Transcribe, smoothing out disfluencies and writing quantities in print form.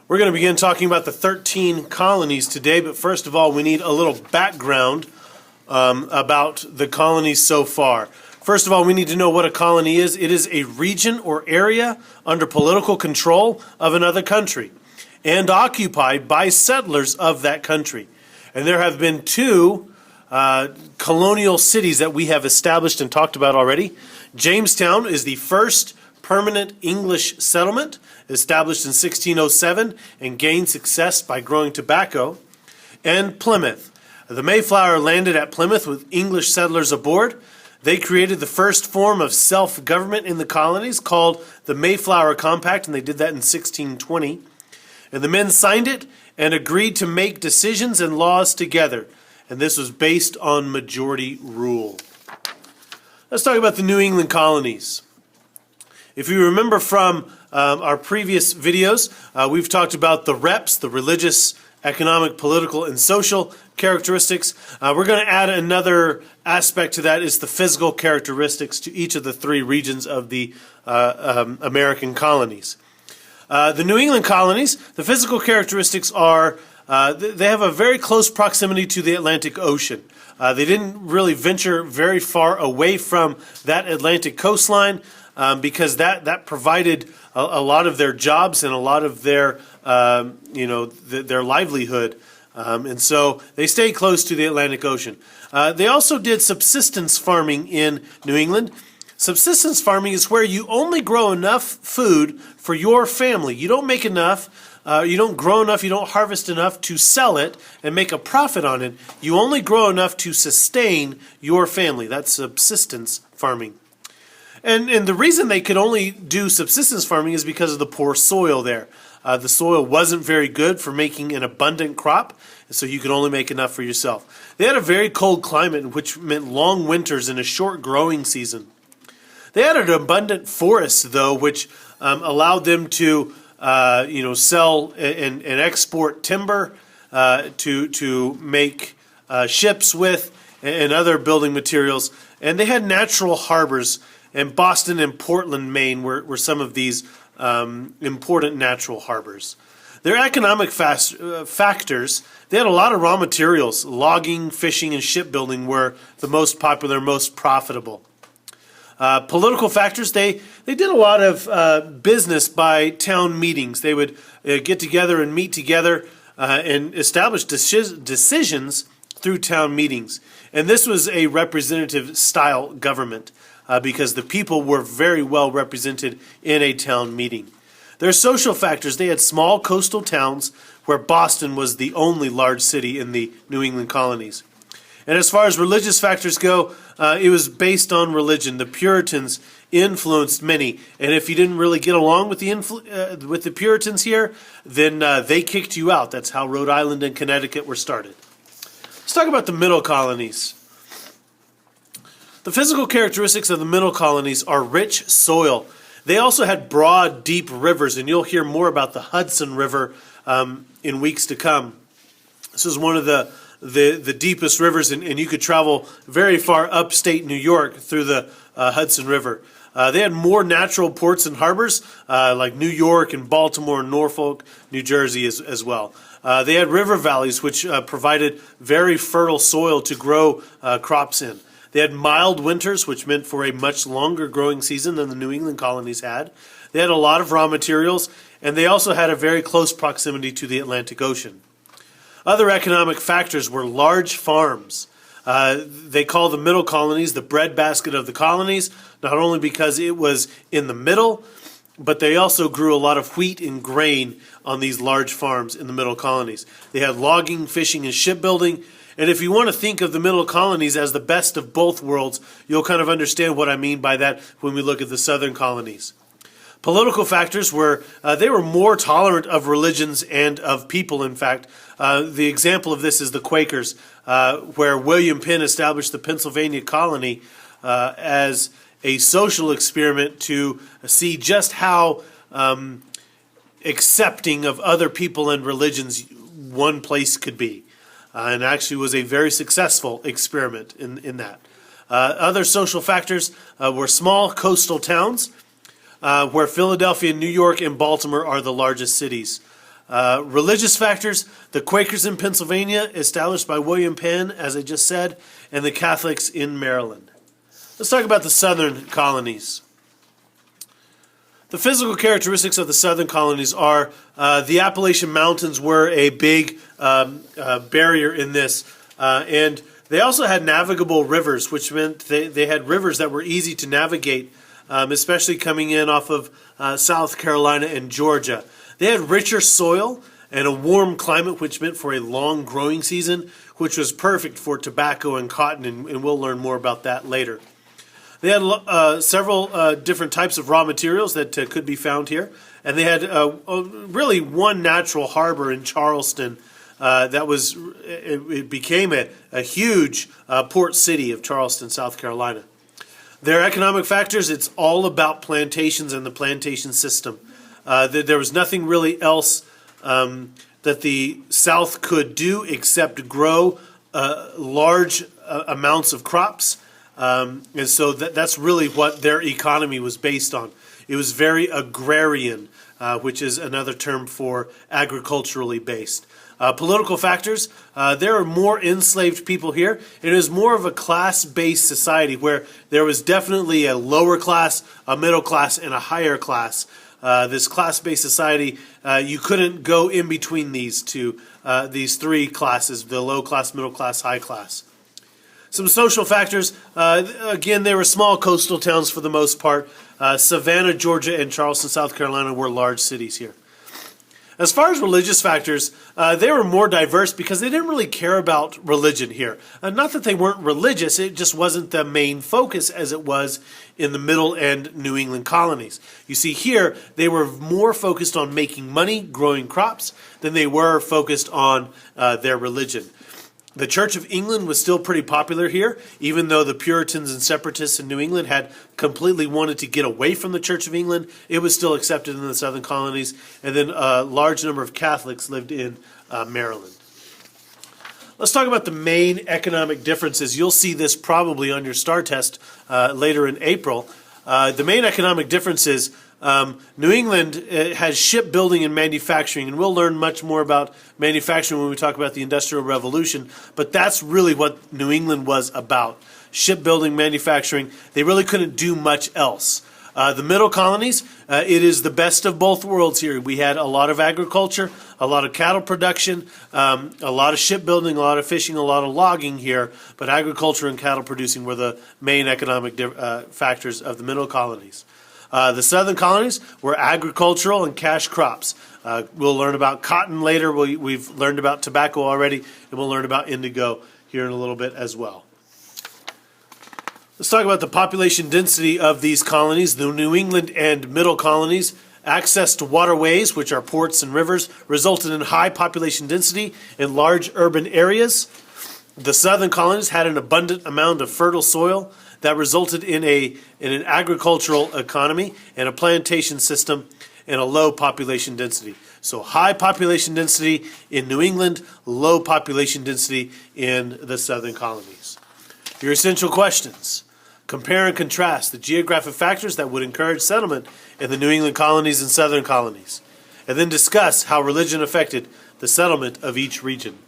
We're going to begin talking about the 13 colonies today, but first of all, we need a little background about the colonies so far. First of all, we need to know what a colony is. It is a region or area under political control of another country and occupied by settlers of that country. And there have been two colonial cities that we have established and talked about already. Jamestown is the first permanent English settlement, established in 1607 and gained success by growing tobacco. And Plymouth. The Mayflower landed at Plymouth with English settlers aboard. They created the first form of self-government in the colonies called the Mayflower Compact, and they did that in 1620. And the men signed it and agreed to make decisions and laws together. And this was based on majority rule. Let's talk about the New England colonies. If you remember from our previous videos, we've talked about the reps, the religious, economic, political, and social characteristics. We're going to add another aspect to that, is the physical characteristics to each of the three regions of the American colonies. The New England colonies, the physical characteristics are they have a very close proximity to the Atlantic Ocean. They didn't really venture very far away from that Atlantic coastline because that provided a lot of their jobs and a lot of their their livelihood. And so they stayed close to the Atlantic Ocean. They also did subsistence farming in New England. Subsistence farming is where you only grow enough food for your family. You don't make enough, you don't grow enough, you don't harvest enough to sell it and make a profit on it. You only grow enough to sustain your family. That's subsistence farming. And the reason they could only do subsistence farming is because of the poor soil there. The soil wasn't very good for making an abundant crop, so you could only make enough for yourself. They had a very cold climate, which meant long winters and a short growing season. They had an abundant forest, though, which allowed them to sell and export timber to make ships with and other building materials. And they had natural harbors. And Boston and Portland, Maine were some of these important natural harbors. Their economic factors, they had a lot of raw materials. Logging, fishing, and shipbuilding were the most popular, most profitable. Political factors, they did a lot of business by town meetings. They would get together and meet together and establish decisions through town meetings. And this was a representative style government. Because the people were very well represented in a town meeting. Their social factors, they had small coastal towns where Boston was the only large city in the New England colonies. And as far as religious factors go, it was based on religion. The Puritans influenced many, and if you didn't really get along with the Puritans here, then they kicked you out. That's how Rhode Island and Connecticut were started. Let's talk about the middle colonies. The physical characteristics of the middle colonies are rich soil. They also had broad, deep rivers, and you'll hear more about the Hudson River in weeks to come. This is one of the deepest rivers, and you could travel very far upstate New York through the Hudson River. They had more natural ports and harbors, like New York and Baltimore and Norfolk, New Jersey as well. They had river valleys, which provided very fertile soil to grow crops in. They had mild winters, which meant for a much longer growing season than the New England colonies had. They had a lot of raw materials, and they also had a very close proximity to the Atlantic Ocean. Other economic factors were large farms. They call the middle colonies the breadbasket of the colonies, not only because it was in the middle, but they also grew a lot of wheat and grain on these large farms in the middle colonies. They had logging, fishing, and shipbuilding. And if you want to think of the middle colonies as the best of both worlds, you'll kind of understand what I mean by that when we look at the southern colonies. Political factors were, they were more tolerant of religions and of people, in fact. The example of this is the Quakers, where William Penn established the Pennsylvania colony as a social experiment to see just how accepting of other people and religions one place could be. And actually was a very successful experiment in that. Other social factors were small coastal towns, where Philadelphia, New York, and Baltimore are the largest cities. Religious factors, the Quakers in Pennsylvania, established by William Penn, as I just said, and the Catholics in Maryland. Let's talk about the Southern Colonies. The physical characteristics of the Southern Colonies are the Appalachian Mountains were a big barrier in this, and they also had navigable rivers, which meant they had rivers that were easy to navigate, especially coming in off of South Carolina and Georgia. They had richer soil and a warm climate, which meant for a long growing season, which was perfect for tobacco and cotton, and we'll learn more about that later. They had several different types of raw materials that could be found here, and they had really one natural harbor in Charleston that was, it became a huge port city of Charleston, South Carolina. Their economic factors, it's all about plantations and the plantation system. There was nothing really else that the South could do except grow large amounts of crops. And so that's really what their economy was based on. It was very agrarian, which is another term for agriculturally based. Political factors, there are more enslaved people here. It is more of a class-based society where there was definitely a lower class, a middle class, and a higher class. This class-based society, you couldn't go in between these three classes, the low class, middle class, high class. Some social factors, again, they were small coastal towns for the most part. Savannah, Georgia, and Charleston, South Carolina were large cities here. As far as religious factors, they were more diverse because they didn't really care about religion here. Not that they weren't religious, it just wasn't the main focus as it was in the Middle and New England colonies. You see here, they were more focused on making money, growing crops, than they were focused on their religion. The Church of England was still pretty popular here, even though the Puritans and Separatists in New England had completely wanted to get away from the Church of England. It was still accepted in the Southern Colonies, and then a large number of Catholics lived in Maryland. Let's talk about the main economic differences. You'll see this probably on your STAR test later in April. The main economic differences, New England has shipbuilding and manufacturing, and we'll learn much more about manufacturing when we talk about the Industrial Revolution, but that's really what New England was about. Shipbuilding, manufacturing, they really couldn't do much else. The Middle Colonies, it is the best of both worlds here. We had a lot of agriculture, a lot of cattle production, a lot of shipbuilding, a lot of fishing, a lot of logging here, but agriculture and cattle producing were the main economic factors of the Middle Colonies. The Southern Colonies were agricultural and cash crops. We'll learn about cotton later. We've learned about tobacco already, and we'll learn about indigo here in a little bit as well. Let's talk about the population density of these colonies. The New England and Middle Colonies, access to waterways, which are ports and rivers, resulted in high population density in large urban areas. The Southern Colonies had an abundant amount of fertile soil that resulted in an agricultural economy and a plantation system and a low population density. So high population density in New England, low population density in the Southern Colonies. Your essential questions. Compare and contrast the geographic factors that would encourage settlement in the New England colonies and Southern colonies. And then discuss how religion affected the settlement of each region.